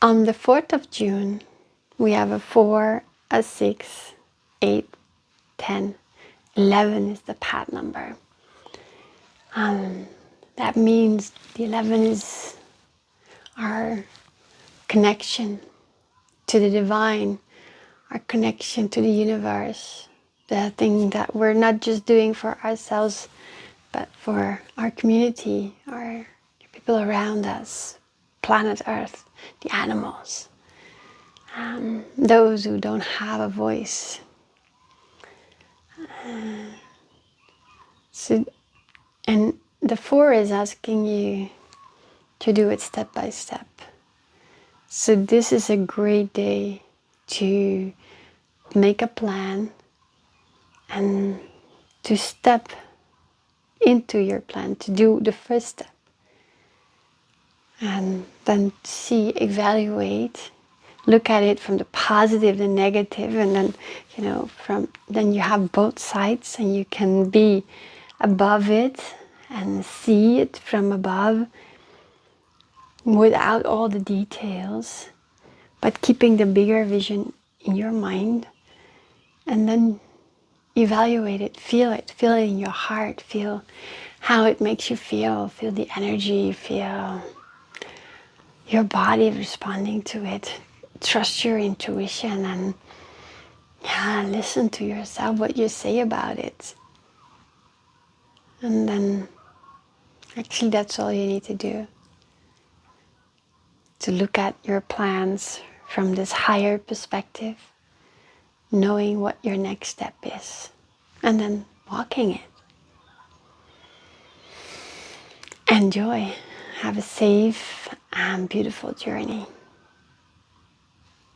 On the 4th of June, we have a 4, a 6, 8, 10, 11 is the path number. That means the 11 is our connection to the divine, our connection to the universe, the thing that we're not just doing for ourselves, but for our community, our people around us, planet Earth, the animals, those who don't have a voice. And the 4 is asking you to do it step by step. So this is a great day to make a plan and to step into your plan, to do the first step. And then see, evaluate, look at it from the positive, the negative, and then, then you have both sides and you can be above it and see it from above without all the details, but keeping the bigger vision in your mind. And then evaluate it, feel it in your heart, feel how it makes you feel the energy, feel your body responding to it. Trust your intuition and listen to yourself, what you say about it. And then actually that's all you need to do. To look at your plans from this higher perspective, knowing what your next step is, and then walking it. Enjoy. Have a safe and beautiful journey.